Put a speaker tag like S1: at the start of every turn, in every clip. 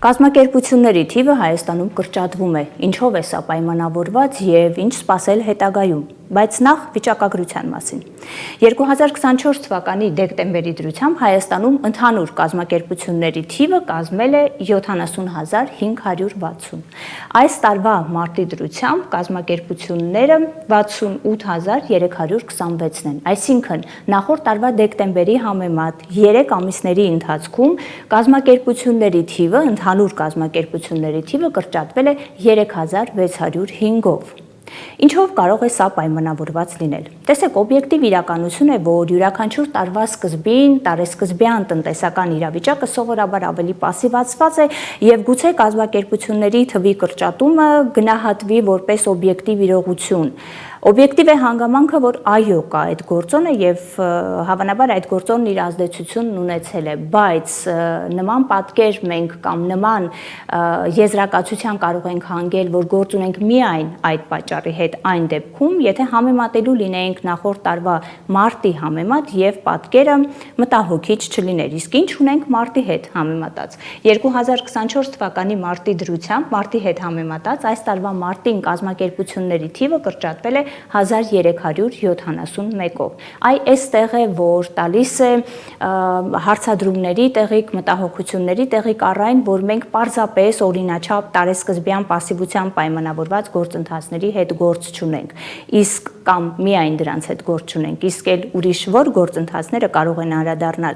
S1: Կազմակերպությունների թիվը Հայաստանում կրճատվում է, ինչով է սա պայմանավորված և ինչ սպասել հետագայում, բայց նախ վիճակագրության մասին։ 2024 թվականի դեկտեմբերի դրությամբ Հայաստանում ընդհանուր կազմակերպությունների թիվը կազմել է 70,560։ Այս տարվա մարտի դրությամբ կազմակերպությունները 68,326-ն են, այսինքն նախորդ տարվա դեկտեմբերի համեմատ 3 ամիսների ընթացքում կազմակերպությունների թիվը, ընդհանուր կազմակերպությունների թիվը կրճատվել է 3605-ով։ Ինչով կարող է սա պայմանավորված լինել։ Տեսեք, օբյեկտիվ իրականություն է, որ յուրաքանչյուր տարվա սկզբին տարեսկզբյան տնտեսական իրավիճակը սովորաբար ավելի պասիվացված է և գուցե կազմակերպությունների թվի կրճատումը գնահատվի որպես օբյեկտիվ իրողություն։ Օբյեկտիվ է հանգամանքը, որ այո, կա այդ գործոնը և հավանաբար այդ գործոնն իր ազդեցությունն ունեցել է, բայց նման պատկեր մենք կամ նման եզրակացության կարող ենք հանգել, որ գործ ունենք միայն այդ պատճառի հետ այն դեպքում, եթե համեմատելու լինեինք նախորդ տարվա մարտի համեմատ և պատկերը մտահոգիչ չլիներ, իսկ ինչ ունենք մարտի հետ համեմատած։ 2024 թվականի մարտի դրությամբ, մարտի հետ համեմատած, այս տարվա մարտին կազմակերպությունների թիվը կրճատվել է 1371-ով։ Այստեղ է, որ տալիս է հարցադրումների տեղիք, մտահոգությունների տեղիք առ այն, որ մենք պարզապես օրինաչափ տարեսկզբյան պասիվությամբ պայմանավորված գործընթացների հետ գործ չունենք, իսկ կամ միայն դրանց հետ գործ չունենք, իսկ էլ ուրիշ որ գործընթացները կարող են անդրադառնալ։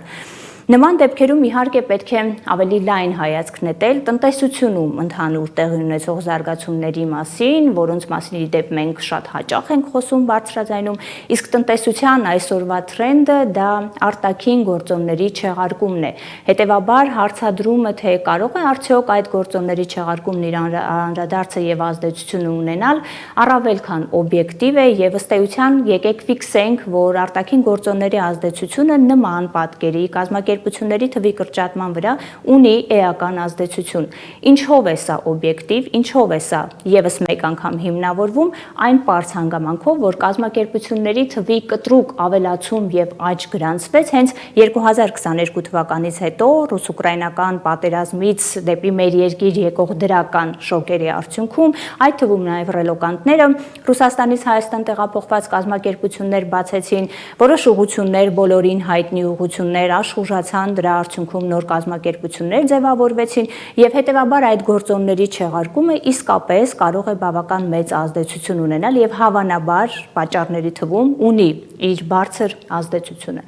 S1: Նման դեպքերում իհարկե պետք է ավելի լայն հայացք նետել տնտեսությունում ընդհանուր տեղի ունեցող զարգացումների մասին, որոնց մասին ի դեպ մենք շատ հաճախ ենք խոսում բարձրաձայնում, իսկ տնտեսության այսօրվա թրենդը դա արտաքին գործոնների չեղարկումն է։ Հետևաբար հարցադրումը, թե կարող է արդյոք այդ գործոնների չեղարկումն իր անդրադարձը և ազդեցությունը ունենալ, առավել քան օբյեկտիվ է և ըստ էության եկեք ֆիքսենք, որ արտաքին գործոնների ազդեցությունը նման պատկերի կազմակերպությունների թվի կրճատման վրա ունի էական ազդեցություն։ Ինչով է սա օբյեկտիվ, ինչով է սա ևս մեկ անգամ հիմնավորվում, այն պարզ հանգամանքով, որ կազմակերպությունների թվի կտրուկ ավելացում և աճ գրանցվեց հենց 2022 թվականից հետո ռուս-ուկրաինական պատերազմից դեպի մեր երկիր եկող դրական շոկերի արդյունքում, այդ թվում նաև ռելոկանտները Ռուսաստանից Հայաստան տեղափոխված կազմակերպություններ բացեցին, որոշ ուղղություններ, բոլորին հայտնի ուղղություններ աշխուժացան, դրա արդյունքում նոր կազմակերպություններ ձևավորվեցին և հետևաբար այդ գործոնների չեղարկումը իսկապես կարող է բավական մեծ ազդեցություն ունենալ և հավանաբար պատճառների թվում ունի իր բարձր ազդեցությունը։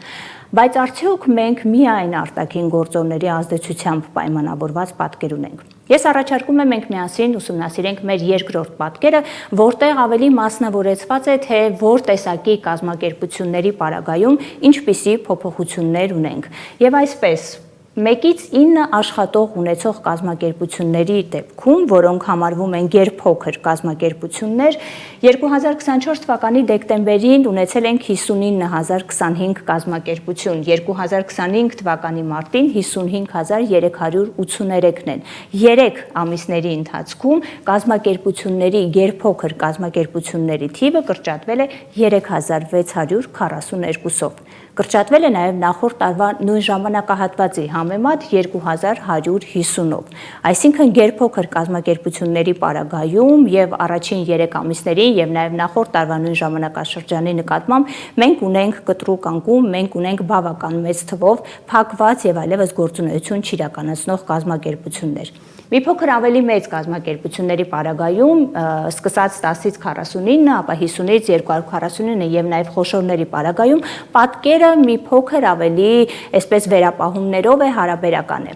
S1: Բայց արդյոք մենք միայն արտաքին գործոնների ազդեցությամբ պայմանավորված պատկեր ունենք։ Ես առաջարկում եմ մենք միասին ուսումնասիրենք մեր երկրորդ պատկերը, որտեղ ավելի մասնավորեցված է, թե որ տեսակի կազմակերպությունների պարագայում ինչպիսի փոփոխություններ ունենք։ Եվ այսպես 1-ից 9 աշխատող ունեցող կազմակերպությունների դեպքում, որոնք համարվում են գերփոքր կազմակերպություններ, 2024 թվականի դեկտեմբերին ունեցել ենք 59025 կազմակերպություն, 2025 թվականի մարտին 55383-ն են։ 3 ամիսների ընթացքում կազմակերպությունների գերփոքր կազմակերպությունների թիվը կրճատվել է 3642-ով։ Կրճատվել է նաև նախորդ տարվա նույն ժամանակահատվածի համեմատ 2150-ով։ Այսինքն գերփոքր կազմակերպությունների պարագայում և առաջին 3 ամիսներին և նաև նախորդ տարվա նույն ժամանակաշրջանի նկատմամբ մենք ունենք կտրուկ անկում, մենք ունենք բավական մեծ թվով փակված և այլևս գործունեություն չիրականացնող կազմակերպություններ։ Մի փոքր ավելի մեծ կազմակերպությունների պարագայում, սկսած 10-ից 49, ապա 50-ից 249 և նաև խոշորների պարագայում պատկերը մի փոքր ավելի այսպես վերապահումներով է, հարաբերական է։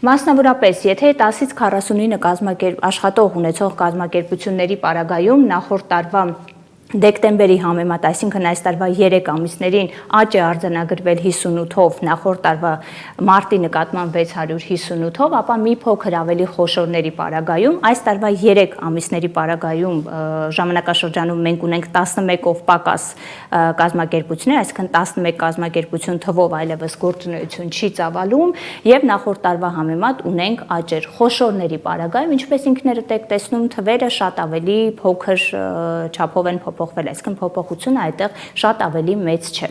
S1: Մասնավորապես, եթե 10-ից 49 աշխատող ունեցող կազմակերպությունների պարագայում նախորդ տարվա դեկտեմբերի համեմատ, այսինքն այս տարվա 3 ամիսներին աճ է արձանագրվել 58-ով, նախորդ տարվա մարտի նկատմամբ 658-ով, ապա մի փոքր ավելի խոշորների պարագայում, այս տարվա 3 ամիսների պարագայում ժամանակաշրջանում մենք ունենք 11-ով պակաս կազմակերպություններ, այսինքն 11 կազմակերպություն թվով այլևս գործունեություն չի ծավալում և նախորդ տարվա համեմատ ունենք աճեր խոշորների պարագայում, ինչպես ինքներդ եք տեսնում, թվերը շատ ավելի փոքր չափով են փոփոխվել, այսինքն փոփոխությունը այդտեղ շատ ավելի մեծ չէ։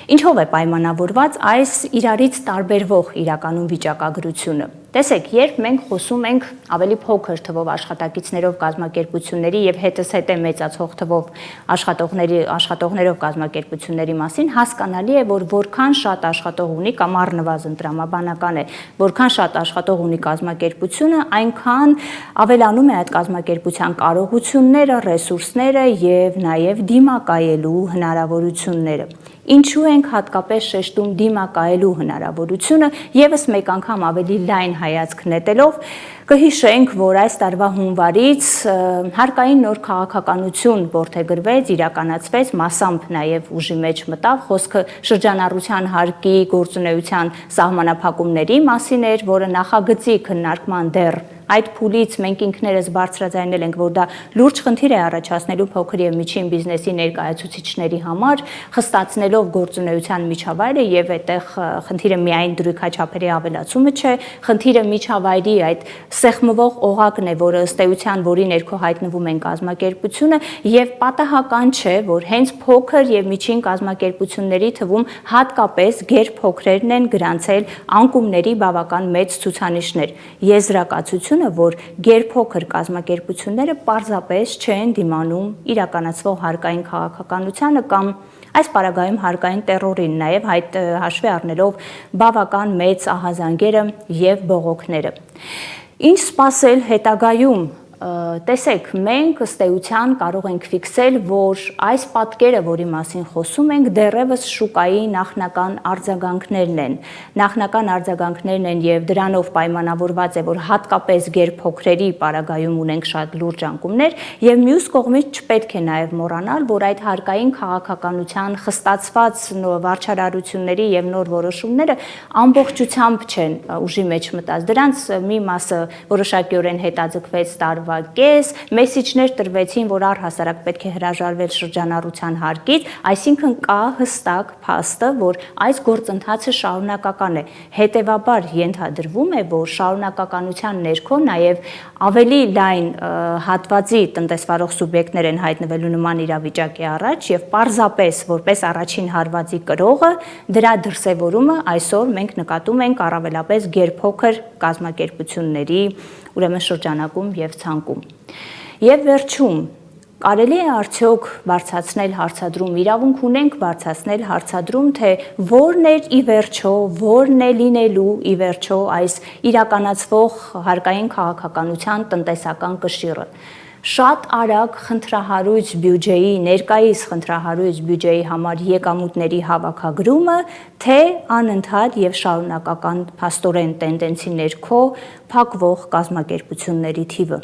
S1: Ինչով է պայմանավորված այս իրարից տարբերվող իրականում վիճակագրությունը։ Տեսեք, երբ մենք խոսում ենք ավելի փոքր թվով աշխատակիցներով կազմակերպությունների եւ հետս հետե մեծացող թվով աշխատողներով կազմակերպությունների մասին, հասկանալի է, որ որքան շատ աշխատող ունի կամ առնվազն տրամաբանական է, որքան շատ աշխատող ունի կազմակերպությունը, այնքան ավելանում է այդ կազմակերպության կարողությունները, ռեսուրսները եւ նաեւ դիմակայելու հնարավորությունները։ Ինչու ենք հատկապես շեշտում դիմակայելու հնարավորությունը, եւս մեկ անգամ ավելի լայն հայացք նետելով կհիշենք, որ այս տարվա հունվարից հարկային նոր քաղաքականություն որդեգրվեց, իրականացվեց, մասամբ նաև ուժի մեջ մտավ, խոսքը շրջանառության հարկի գործունեության սահմանափակումների մասին էր, որը նախագծի քննարկման դեռ այդ փուլից մենք ինքներս բարձրաձայնել ենք, որ դա լուրջ խնդիր է առաջացնելու փոքր եւ միջին բիզնեսի ներկայացուցիչների համար, խստացնելով գործունեության միջավայրը եւ այդտեղ խնդիրը միայն դրույքաչափերի ավելացումը չէ, խնդիրը միջավայրի այդ սեղմվող օղակն է, որը ըստ էության, որի ներքո հայտնվում են կազմակերպությունը եւ պատահական չէ, որ հենց փոքր եւ միջին կազմակերպությունների թվում հատկապես գերփոքրերն են գրանցել անկումների բավական մեծ ցուցանիշներ։ Եզրակացություն որ գերփոքր կազմակերպությունները պարզապես չեն դիմանում իրականացվող հարկային քաղաքականությանը կամ այս պարագայում հարկային տերորին, նաև հաշվի առնելով բավական մեծ ահազանգերը եւ բողոքները։ Ինչ սպասել հետագայում։ Տեսեք, մենք ըստ էության կարող ենք ֆիքսել, որ այս պատկերը, որի մասին խոսում ենք, դեռևս շուկայի նախնական արձագանքներն են։ Նախնական արձագանքներն են եւ դրանով պայմանավորված է, որ հատկապես գերփոքրերի պարագայում ունենք շատ լուրջ անկումներ եւ մյուս կողմից չպետք է նաեւ մոռանալ, որ այդ հարկային քաղաքականության խստացված վարչարարությունների եւ նոր որոշումները ամբողջությամբ չեն ուժի մեջ մտած։ Դրանց մի մասը որոշակիորեն հետաձգվեց կես, մեսիջներ տրվեցին, որ առհասարակ պետք է հրաժարվել շրջանառության հարկից, այսինքն կա հստակ փաստը, որ այս գործընթացը շարունակական է։ Հետևաբար ենթադրվում է, որ շարունակականության ներքո նաև ավելի լայն հատվածի տնտեսվարող սուբյեկտներ են հայտնվելու նման իրավիճակի առաջ եւ պարզապես որպես առաջին հարվածի կրողը դրա դրսևորումը այսօր մենք նկատում ենք առավելապես գերփոքր կազմակերպությունների ուրեմն շրջանակում եւ ցանկում։ Եվ վերջում կարելի է արդյոք բարձրացնել հարցադրում, իրավունք ունենք բարձրացնել հարցադրում, թե որն էր ի վերջո, որն է լինելու ի վերջո այս իրականացվող հարկային քաղաքականության տնտեսական կշիռը։ Շատ արագ խնդրահարույց բյուջեի, ներկայիս խնդրահարույց բյուջեի համար եկամուտների հավաքագրումը, թե անընդհատ եւ շարունակական փաստորեն տենդենսի ներքո փակվող կազմակերպությունների թիվը։